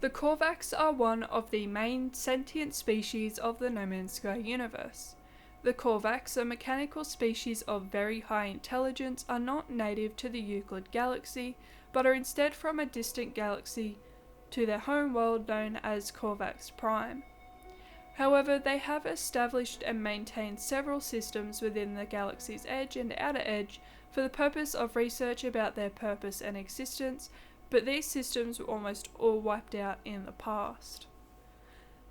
The Korvax are one of the main sentient species of the No Man's Sky universe. The Korvax, a mechanical species of very high intelligence, are not native to the Euclid galaxy, but are instead from a distant galaxy to their home world known as Korvax Prime. However, they have established and maintained several systems within the galaxy's edge and outer edge for the purpose of research about their purpose and existence, but these systems were almost all wiped out in the past.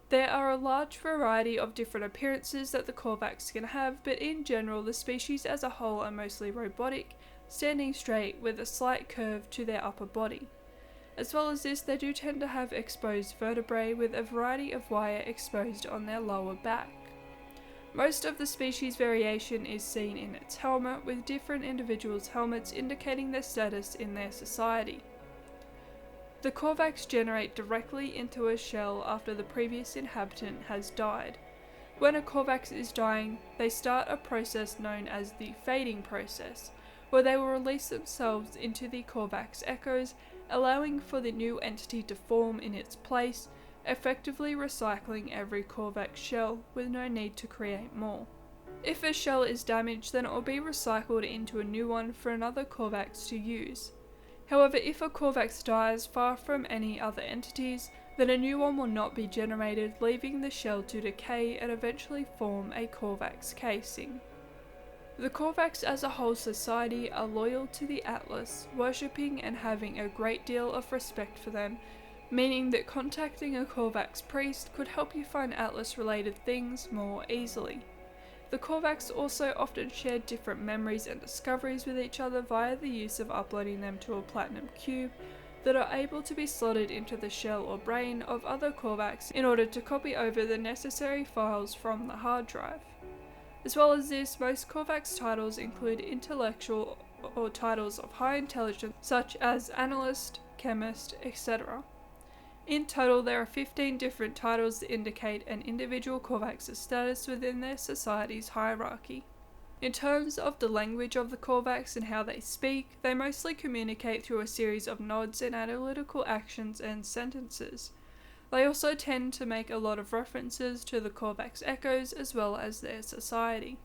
There are a large variety of different appearances that the Korvax can have, but in general the species as a whole are mostly robotic, standing straight with a slight curve to their upper body. As well as this, they do tend to have exposed vertebrae with a variety of wire exposed on their lower back. Most of the species variation is seen in its helmet, with different individuals' helmets indicating their status in their society. The Korvax generate directly into a shell after the previous inhabitant has died. When a Korvax is dying, they start a process known as the fading process, where they will release themselves into the Korvax echoes, allowing for the new entity to form in its place, effectively recycling every Korvax shell with no need to create more. If a shell is damaged, then it will be recycled into a new one for another Korvax to use. However, if a Korvax dies far from any other entities, then a new one will not be generated, leaving the shell to decay and eventually form a Korvax casing. The Korvax as a whole society are loyal to the Atlas, worshipping and having a great deal of respect for them, meaning that contacting a Korvax priest could help you find Atlas related things more easily. The Korvax also often share different memories and discoveries with each other via the use of uploading them to a platinum cube that are able to be slotted into the shell or brain of other Korvax in order to copy over the necessary files from the hard drive. As well as this, most Korvax titles include intellectual or titles of high intelligence such as analyst, chemist, etc. In total, there are 15 different titles that indicate an individual Korvax's status within their society's hierarchy. In terms of the language of the Korvax and how they speak, they mostly communicate through a series of nods and analytical actions and sentences. They also tend to make a lot of references to the Korvax echoes as well as their society.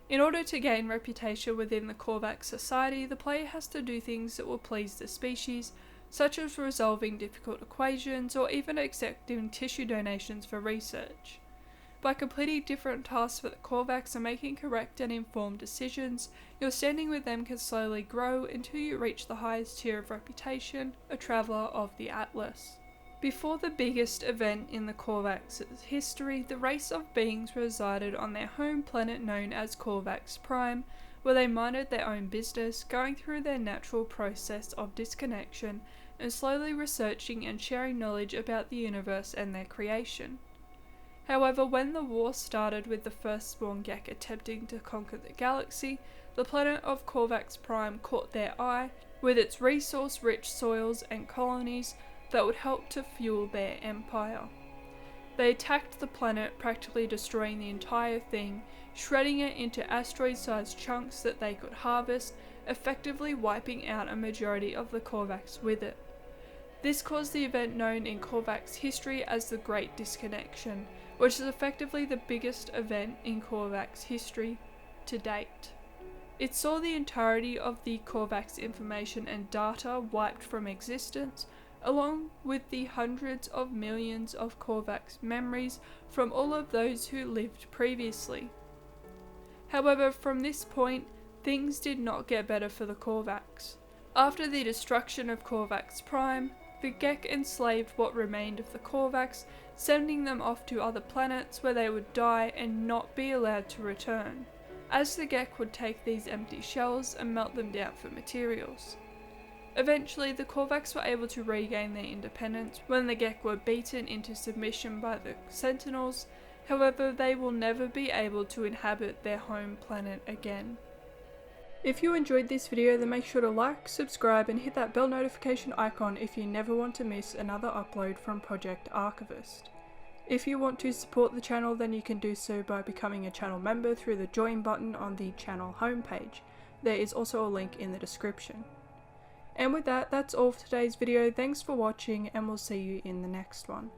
In order to gain reputation within the Korvax society, the player has to do things that will please the species, such as resolving difficult equations or even accepting tissue donations for research. By completing different tasks for the Korvax and making correct and informed decisions, your standing with them can slowly grow until you reach the highest tier of reputation, a Traveller of the Atlas. Before the biggest event in the Korvax's history, the race of beings resided on their home planet known as Korvax Prime, where they minded their own business, going through their natural process of disconnection and slowly researching and sharing knowledge about the universe and their creation. However, when the war started with the firstborn Gek attempting to conquer the galaxy, the planet of Korvax Prime caught their eye with its resource-rich soils and colonies that would help to fuel their empire. They attacked the planet, practically destroying the entire thing, shredding it into asteroid-sized chunks that they could harvest, effectively wiping out a majority of the Korvax with it. This caused the event known in Korvax history as the Great Disconnection, which is effectively the biggest event in Korvax history to date. It saw the entirety of the Korvax information and data wiped from existence, along with the hundreds of millions of Korvax memories from all of those who lived previously. However, from this point, things did not get better for the Korvax. After the destruction of Korvax Prime, the Gek enslaved what remained of the Korvax, sending them off to other planets where they would die and not be allowed to return, as the Gek would take these empty shells and melt them down for materials. Eventually, the Korvax were able to regain their independence when the Gek were beaten into submission by the Sentinels. However, they will never be able to inhabit their home planet again. If you enjoyed this video, then make sure to like, subscribe and hit that bell notification icon if you never want to miss another upload from Project Archivist. If you want to support the channel, then you can do so by becoming a channel member through the join button on the channel homepage. There is also a link in the description. And with that, that's all for today's video. Thanks for watching, and we'll see you in the next one.